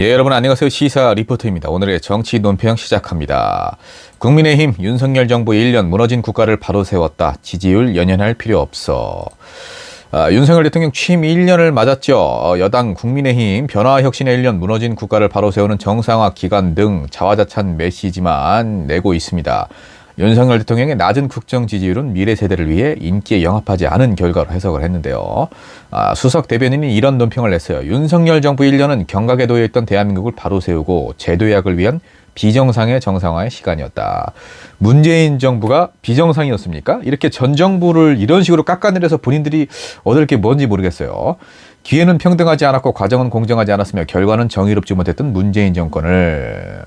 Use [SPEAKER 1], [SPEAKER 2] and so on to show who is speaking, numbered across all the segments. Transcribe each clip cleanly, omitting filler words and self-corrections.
[SPEAKER 1] 예, 여러분 안녕하세요. 시사 리포터입니다. 오늘의 정치 논평 시작합니다. 국민의힘 윤석열 정부 1년 무너진 국가를 바로 세웠다. 지지율 연연할 필요 없어. 윤석열 대통령 취임 1년을 맞았죠. 여당 국민의힘 변화혁신의 1년 무너진 국가를 바로 세우는 정상화 기간 등 자화자찬 메시지만 내고 있습니다. 윤석열 대통령의 낮은 국정 지지율은 미래 세대를 위해 인기에 영합하지 않은 결과로 해석을 했는데요. 수석 대변인이 이런 논평을 냈어요. 윤석열 정부 1년은 경각에 놓여 있던 대한민국을 바로 세우고 제도약을 위한 비정상의 정상화의 시간이었다. 문재인 정부가 비정상이었습니까? 이렇게 전 정부를 이런 식으로 깎아내려서 본인들이 얻을 게 뭔지 모르겠어요. 기회는 평등하지 않았고 과정은 공정하지 않았으며 결과는 정의롭지 못했던 문재인 정권을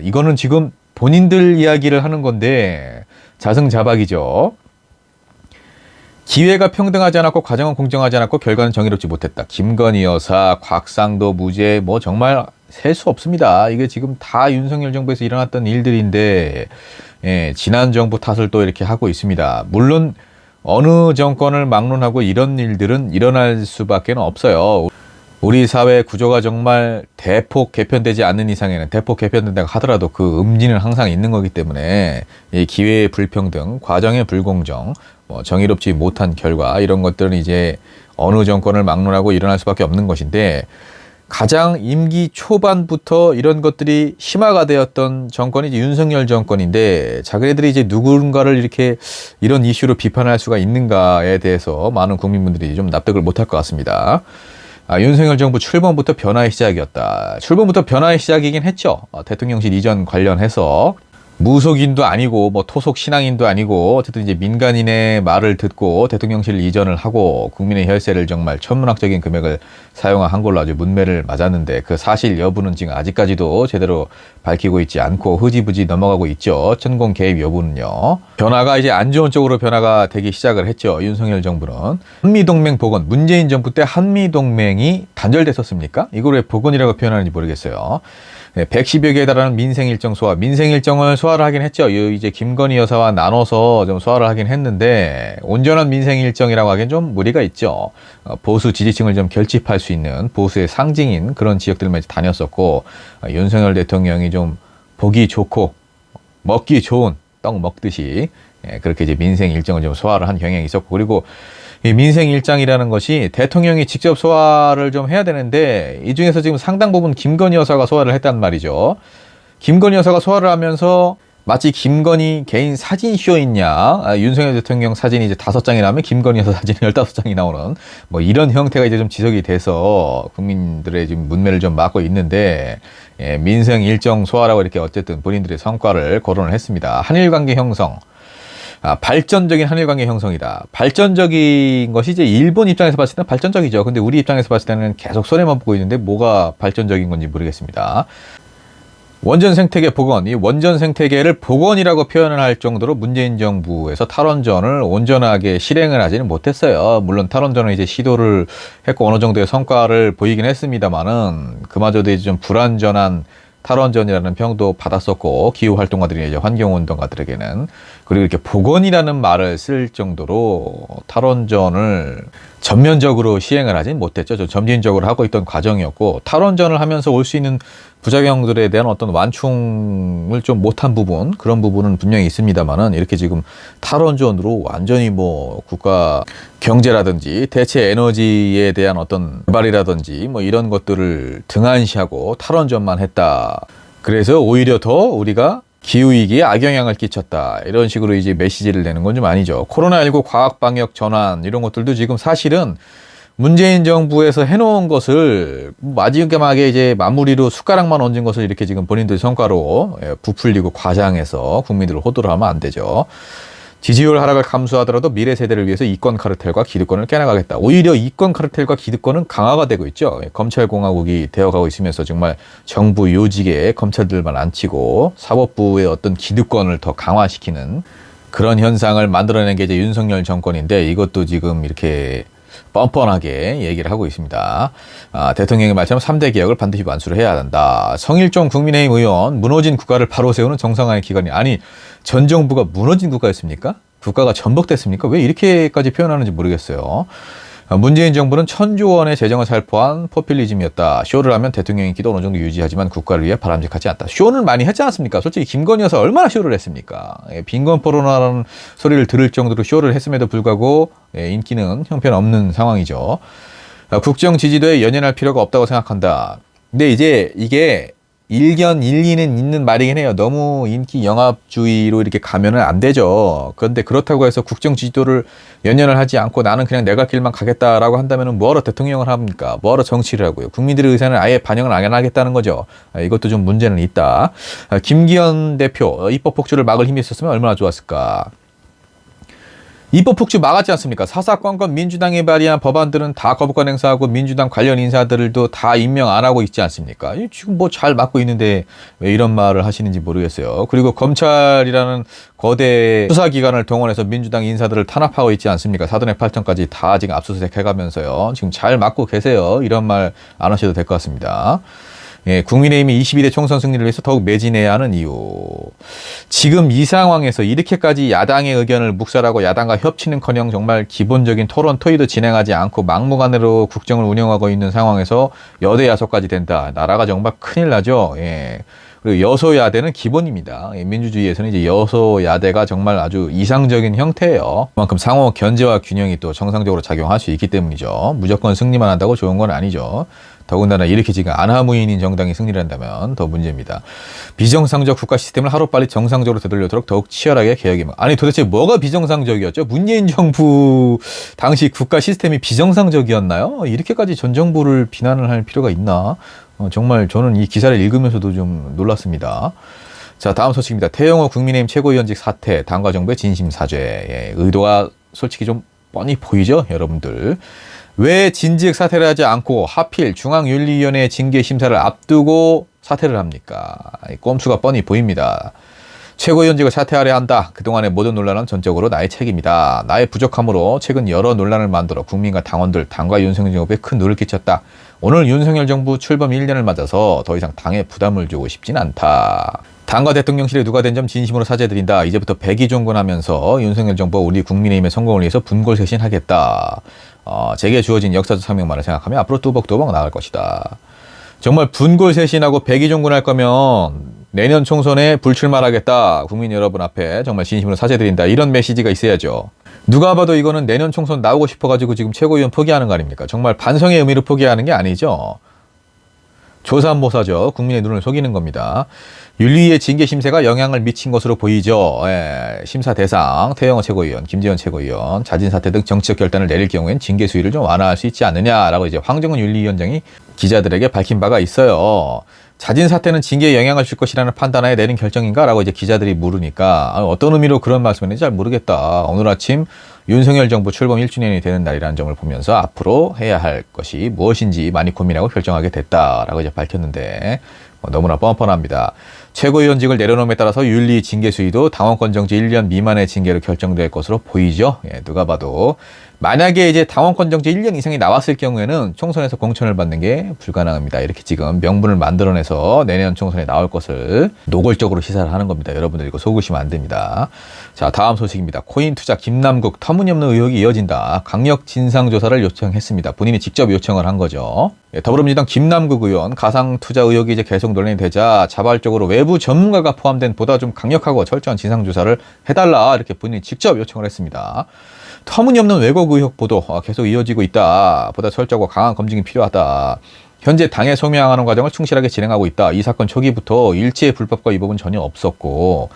[SPEAKER 1] 이거는 지금 본인들 이야기를 하는 건데 자승자박이죠. 기회가 평등하지 않았고 과정은 공정하지 않았고 결과는 정의롭지 못했다. 김건희 여사, 곽상도 무죄 정말 셀 수 없습니다. 이게 지금 다 윤석열 정부에서 일어났던 일들인데 지난 정부 탓을 또 이렇게 하고 있습니다. 물론 어느 정권을 막론하고 이런 일들은 일어날 수밖에 없어요. 우리 사회 구조가 정말 대폭 개편되지 않는 이상에는 대폭 개편된다고 하더라도 그 음진은 항상 있는 거기 때문에 이 기회의 불평등, 과정의 불공정, 정의롭지 못한 결과 이런 것들은 이제 어느 정권을 막론하고 일어날 수밖에 없는 것인데 가장 임기 초반부터 이런 것들이 심화가 되었던 정권이 이제 윤석열 정권인데 자기네들이 이제 누군가를 이렇게 이런 이슈로 비판할 수가 있는가에 대해서 많은 국민분들이 좀 납득을 못할 것 같습니다. 윤석열 정부 출범부터 변화의 시작이었다. 출범부터 변화의 시작이긴 했죠. 대통령실 이전 관련해서 무속인도 아니고 토속 신앙인도 아니고 어쨌든 이제 민간인의 말을 듣고 대통령실 이전을 하고 국민의 혈세를 정말 천문학적인 금액을 사용한 걸로 아주 문매를 맞았는데 그 사실 여부는 지금 아직까지도 제대로 밝히고 있지 않고 흐지부지 넘어가고 있죠. 천공 개입 여부는요. 변화가 이제 안 좋은 쪽으로 변화가 되기 시작을 했죠. 윤석열 정부는. 한미동맹 복원. 문재인 정부 때 한미동맹이 단절됐었습니까? 이걸 왜 복원이라고 표현하는지 모르겠어요. 110여 개에 달하는 민생 일정 소화. 민생 일정을 소화를 하긴 했죠. 이제 김건희 여사와 나눠서 좀 소화를 하긴 했는데 온전한 민생 일정이라고 하기엔 좀 무리가 있죠. 보수 지지층을 좀 결집할 수 있는 보수의 상징인 그런 지역들만 다녔었고 윤석열 대통령이 좀 보기 좋고 먹기 좋은 떡 먹듯이 그렇게 이제 민생 일정을 좀 소화를 한 경향이 있었고 그리고 이 민생 일정이라는 것이 대통령이 직접 소화를 좀 해야 되는데 이 중에서 지금 상당 부분 김건희 여사가 소화를 했단 말이죠. 김건희 여사가 소화를 하면서 마치 김건희 개인 사진쇼 있냐. 윤석열 대통령 사진이 이제 5장이 나오면 김건희 여사 사진이 15장이 나오는 이런 형태가 이제 좀 지속이 돼서 국민들의 지금 문매를 좀 막고 있는데 민생 일정 소화라고 이렇게 어쨌든 본인들의 성과를 거론을 했습니다. 한일 관계 형성. 발전적인 한일 관계 형성이다. 발전적인 것이 이제 일본 입장에서 봤을 때는 발전적이죠. 근데 우리 입장에서 봤을 때는 계속 손해만 보고 있는데 뭐가 발전적인 건지 모르겠습니다. 원전 생태계 복원, 이 원전 생태계를 복원이라고 표현을 할 정도로 문재인 정부에서 탈원전을 온전하게 실행을 하지는 못했어요. 물론 탈원전은 이제 시도를 했고 어느 정도의 성과를 보이긴 했습니다만은 그마저도 이제 좀 불완전한 탈원전이라는 평도 받았었고 기후활동가들이 이제 환경운동가들에게는 그리고 이렇게 복원이라는 말을 쓸 정도로 탈원전을 전면적으로 시행을 하진 못했죠. 좀 점진적으로 하고 있던 과정이었고 탈원전을 하면서 올 수 있는 부작용들에 대한 어떤 완충을 좀 못한 부분 그런 부분은 분명히 있습니다만은 이렇게 지금 탈원전으로 완전히 국가 경제라든지 대체 에너지에 대한 어떤 개발이라든지 이런 것들을 등한시하고 탈원전만 했다. 그래서 오히려 더 우리가 기후위기에 악영향을 끼쳤다. 이런 식으로 이제 메시지를 내는 건 좀 아니죠. 코로나19 과학방역 전환 이런 것들도 지금 사실은 문재인 정부에서 해놓은 것을 마지막에 이제 마무리로 숟가락만 얹은 것을 이렇게 지금 본인들 성과로 부풀리고 과장해서 국민들을 호도를 하면 안 되죠. 지지율 하락을 감수하더라도 미래 세대를 위해서 이권 카르텔과 기득권을 깨나가겠다. 오히려 이권 카르텔과 기득권은 강화가 되고 있죠. 검찰공화국이 되어가고 있으면서 정말 정부 요직에 검찰들만 앉히고 사법부의 어떤 기득권을 더 강화시키는 그런 현상을 만들어낸 게 이제 윤석열 정권인데 이것도 지금 이렇게 뻔뻔하게 얘기를 하고 있습니다. 대통령의 말처럼 3대 개혁을 반드시 완수를 해야 한다. 성일종 국민의힘 의원 무너진 국가를 바로 세우는 정상화의 기간이 아니 전 정부가 무너진 국가였습니까? 국가가 전복됐습니까? 왜 이렇게까지 표현하는지 모르겠어요. 문재인 정부는 1,000조 원의 재정을 살포한 포퓰리즘이었다. 쇼를 하면 대통령 인기도 어느 정도 유지하지만 국가를 위해 바람직하지 않다. 쇼는 많이 했지 않습니까? 솔직히 김건희 여사 얼마나 쇼를 했습니까? 빈곤 포로나라는 소리를 들을 정도로 쇼를 했음에도 불구하고 인기는 형편없는 상황이죠. 국정 지지도에 연연할 필요가 없다고 생각한다. 근데 이제 이게 일견 일리는 있는 말이긴 해요. 너무 인기 영합주의로 이렇게 가면은 안 되죠. 그런데 그렇다고 해서 국정 지지도를 연연을 하지 않고 나는 그냥 내 갈 길만 가겠다라고 한다면은 뭐하러 대통령을 합니까? 뭐하러 정치를 하고요? 국민들의 의사는 아예 반영을 안 하겠다는 거죠. 이것도 좀 문제는 있다. 김기현 대표 입법 폭주를 막을 힘이 있었으면 얼마나 좋았을까. 입법 폭주 막았지 않습니까? 사사건건 민주당이 발의한 법안들은 다 거부권 행사하고 민주당 관련 인사들도 다 임명 안 하고 있지 않습니까? 지금 뭐 잘 막고 있는데 왜 이런 말을 하시는지 모르겠어요. 그리고 검찰이라는 거대 수사기관을 동원해서 민주당 인사들을 탄압하고 있지 않습니까? 사돈의 팔천까지 다 지금 압수수색 해가면서요. 지금 잘 막고 계세요. 이런 말 안 하셔도 될 것 같습니다. 예, 국민의힘이 22대 총선 승리를 위해서 더욱 매진해야 하는 이유. 지금 이 상황에서 이렇게까지 야당의 의견을 묵살하고 야당과 협치는커녕 정말 기본적인 토론 토의도 진행하지 않고 막무가내로 국정을 운영하고 있는 상황에서 여대 야소까지 된다. 나라가 정말 큰일 나죠. 예. 그리고 여소야대는 기본입니다. 민주주의에서는 이제 여소야대가 정말 아주 이상적인 형태예요. 그만큼 상호 견제와 균형이 또 정상적으로 작용할 수 있기 때문이죠. 무조건 승리만 한다고 좋은 건 아니죠. 더군다나 이렇게 지금 안하무인인 정당이 승리를 한다면 더 문제입니다. 비정상적 국가 시스템을 하루빨리 정상적으로 되돌려도록 더욱 치열하게 개혁이. 아니 도대체 뭐가 비정상적이었죠? 문재인 정부 당시 국가 시스템이 비정상적이었나요? 이렇게까지 전 정부를 비난을 할 필요가 있나? 정말 저는 이 기사를 읽으면서도 좀 놀랐습니다. 자, 다음 소식입니다. 태영호 국민의힘 최고위원직 사퇴, 당과 정부의 진심 사죄. 예, 의도가 솔직히 좀 뻔히 보이죠, 여러분들. 왜 진즉 사퇴를 하지 않고 하필 중앙윤리위원회 징계 심사를 앞두고 사퇴를 합니까? 꼼수가 뻔히 보입니다. 최고위원직을 사퇴하려 한다. 그동안의 모든 논란은 전적으로 나의 책임이다. 나의 부족함으로 최근 여러 논란을 만들어 국민과 당원들, 당과 윤석열 정부에 큰 누를 끼쳤다. 오늘 윤석열 정부 출범 1년을 맞아서 더 이상 당에 부담을 주고 싶진 않다. 당과 대통령실에 누가 된 점 진심으로 사죄드린다. 이제부터 백의종군하면서 윤석열 정부와 우리 국민의힘의 성공을 위해서 분골쇄신하겠다. 제게 주어진 역사적 사명만을 생각하며 앞으로 뚜벅뚜벅 나갈 것이다. 정말 분골쇄신하고 백의종군할 거면 내년 총선에 불출마하겠다. 국민 여러분 앞에 정말 진심으로 사죄드린다. 이런 메시지가 있어야죠. 누가 봐도 이거는 내년 총선 나오고 싶어가지고 지금 최고위원 포기하는 거 아닙니까? 정말 반성의 의미로 포기하는 게 아니죠. 조삼모사죠. 국민의 눈을 속이는 겁니다. 윤리위의 징계 심사가 영향을 미친 것으로 보이죠. 예, 심사 대상 태영호 최고위원, 김재원 최고위원, 자진 사퇴 등 정치적 결단을 내릴 경우엔 징계 수위를 좀 완화할 수 있지 않느냐라고 이제 황정은 윤리위원장이 기자들에게 밝힌 바가 있어요. 자진 사퇴는 징계에 영향을 줄 것이라는 판단하에 내린 결정인가라고 이제 기자들이 물으니까 어떤 의미로 그런 말씀을 했는지 잘 모르겠다. 오늘 아침 윤석열 정부 출범 1주년이 되는 날이라는 점을 보면서 앞으로 해야 할 것이 무엇인지 많이 고민하고 결정하게 됐다라고 이제 밝혔는데 너무나 뻔뻔합니다. 최고위원직을 내려놓음에 따라서 윤리 징계 수위도 당원권 정지 1년 미만의 징계로 결정될 것으로 보이죠. 예, 누가 봐도 만약에 이제 당원권 정지 1년 이상이 나왔을 경우에는 총선에서 공천을 받는 게 불가능합니다. 이렇게 지금 명분을 만들어내서 내년 총선에 나올 것을 노골적으로 시사를 하는 겁니다. 여러분들 이거 속으시면 안 됩니다. 자, 다음 소식입니다. 코인 투자 김남국 터무니없는 의혹이 이어진다. 강력 진상조사를 요청했습니다. 본인이 직접 요청을 한 거죠. 예, 더불어민주당 김남국 의원 가상 투자 의혹이 이제 계속 논란이 되자 자발적으로 외부 전문가가 포함된 보다 좀 강력하고 철저한 진상조사를 해달라 이렇게 본인이 직접 요청을 했습니다. 터무니없는 왜곡 의혹 보도 계속 이어지고 있다. 보다 철저하고 강한 검증이 필요하다. 현재 당에 소명하는 과정을 충실하게 진행하고 있다. 이 사건 초기부터 일체의 불법과 위법은 전혀 없었고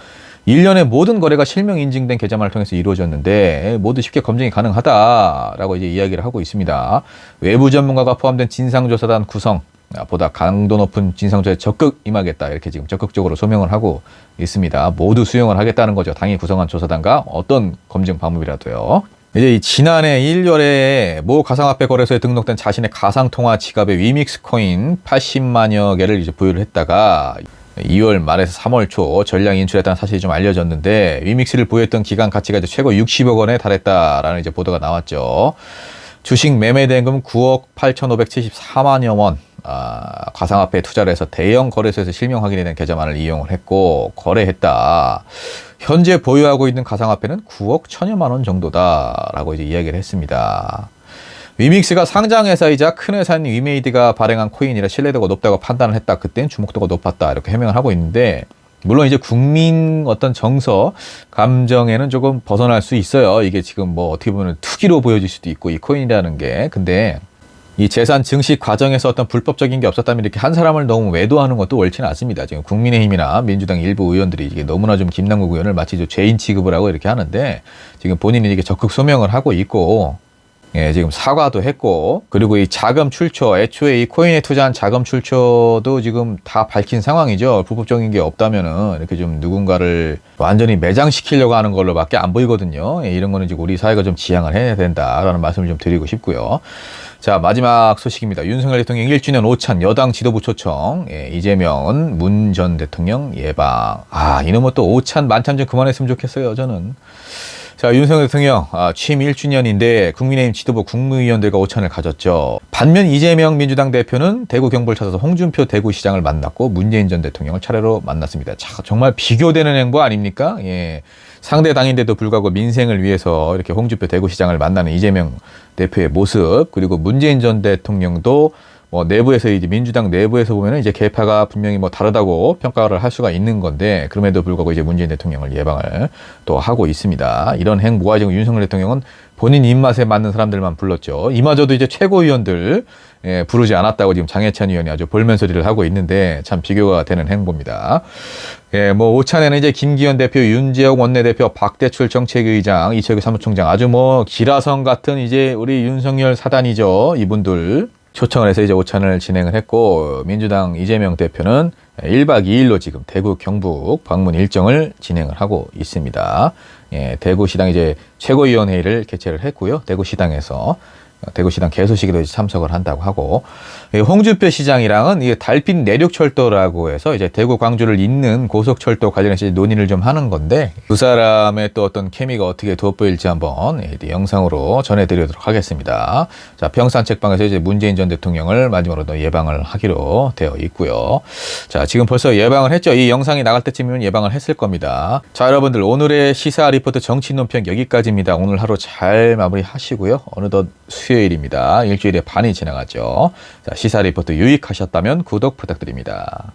[SPEAKER 1] 일련의 모든 거래가 실명 인증된 계좌만을 통해서 이루어졌는데 모두 쉽게 검증이 가능하다라고 이제 이야기를 하고 있습니다. 외부 전문가가 포함된 진상조사단 구성 보다 강도 높은 진상조사에 적극 임하겠다 이렇게 지금 적극적으로 소명을 하고 있습니다. 모두 수용을 하겠다는 거죠. 당이 구성한 조사단과 어떤 검증 방법이라도요. 이제 지난해 1월에 모 가상화폐 거래소에 등록된 자신의 가상통화 지갑의 위믹스 코인 80만여 개를 이제 보유를 했다가 2월 말에서 3월 초 전량 인출했다는 사실이 좀 알려졌는데 위믹스를 보유했던 기간 가치가 이제 최고 60억 원에 달했다라는 이제 보도가 나왔죠. 주식 매매 대금 9억 8,574만여 원. 가상화폐에 투자를 해서 대형 거래소에서 실명 확인이 된 계좌만을 이용을 했고 거래했다. 현재 보유하고 있는 가상화폐는 9억 1,000여만 원 정도다라고 이제 이야기를 했습니다. 위믹스가 상장회사이자 큰 회사인 위메이드가 발행한 코인이라 신뢰도가 높다고 판단을 했다. 그땐 주목도가 높았다. 이렇게 해명을 하고 있는데, 물론 이제 국민 어떤 정서, 감정에는 조금 벗어날 수 있어요. 이게 지금 뭐 어떻게 보면 투기로 보여질 수도 있고, 이 코인이라는 게. 근데 이 재산 증식 과정에서 어떤 불법적인 게 없었다면 이렇게 한 사람을 너무 외도하는 것도 옳지는 않습니다. 지금 국민의힘이나 민주당 일부 의원들이 이게 너무나 좀 김남국 의원을 마치 좀 죄인 취급을 하고 이렇게 하는데, 지금 본인이 이게 적극 소명을 하고 있고, 예, 지금 사과도 했고, 그리고 이 자금 출처, 애초에 이 코인에 투자한 자금 출처도 지금 다 밝힌 상황이죠. 불법적인 게 없다면은 이렇게 좀 누군가를 완전히 매장시키려고 하는 걸로밖에 안 보이거든요. 예, 이런 거는 지금 우리 사회가 좀 지양을 해야 된다라는 말씀을 좀 드리고 싶고요. 자, 마지막 소식입니다. 윤석열 대통령 1주년 오찬 여당 지도부 초청. 예, 이재명은 문 전 대통령 예방. 이놈은 또 오찬 만찬 좀 그만했으면 좋겠어요, 저는. 자, 윤석열 대통령 취임 1주년인데 국민의힘 지도부 국무위원들과 오찬을 가졌죠. 반면 이재명 민주당 대표는 대구 경북을 찾아서 홍준표 대구시장을 만났고 문재인 전 대통령을 차례로 만났습니다. 자, 정말 비교되는 행보 아닙니까? 예. 상대 당인데도 불구하고 민생을 위해서 이렇게 홍준표 대구시장을 만나는 이재명 대표의 모습, 그리고 문재인 전 대통령도 뭐 내부에서 이제 민주당 내부에서 보면은 이제 계파가 분명히 뭐 다르다고 평가를 할 수가 있는 건데, 그럼에도 불구하고 이제 문재인 대통령을 예방을 또 하고 있습니다. 이런 행보가 지금 윤석열 대통령은 본인 입맛에 맞는 사람들만 불렀죠. 이마저도 이제 최고위원들 부르지 않았다고 지금 장해찬 의원이 아주 볼멘소리를 하고 있는데, 참 비교가 되는 행보입니다. 예, 뭐 오찬에는 이제 김기현 대표, 윤재욱 원내대표, 박대출 정책의장, 이철규 사무총장, 아주 뭐 기라성 같은 이제 우리 윤석열 사단이죠. 이분들 초청을 해서 이제 오찬을 진행을 했고, 민주당 이재명 대표는 1박 2일로 지금 대구 경북 방문 일정을 진행을 하고 있습니다. 예, 대구시당 이제 최고위원회의를 개최를 했고요. 대구시당 개소식에도 참석을 한다고 하고, 홍준표 시장이랑은 이게 달빛 내륙철도라고 해서 이제 대구 광주를 잇는 고속철도 관련해서 논의를 좀 하는 건데, 두 사람의 또 어떤 케미가 어떻게 돋보일지 한번 영상으로 전해드리도록 하겠습니다. 자, 평산 책방에서 이제 문재인 전 대통령을 마지막으로 예방을 하기로 되어 있고요. 자, 지금 벌써 예방을 했죠. 이 영상이 나갈 때쯤이면 예방을 했을 겁니다. 자, 여러분들 오늘의 시사 리포트 정치 논평 여기까지입니다. 오늘 하루 잘 마무리하시고요. 어느덧 수요일입니다. 일주일에 반이 지나갔죠. 자, 시사 리포트 유익하셨다면 구독 부탁드립니다.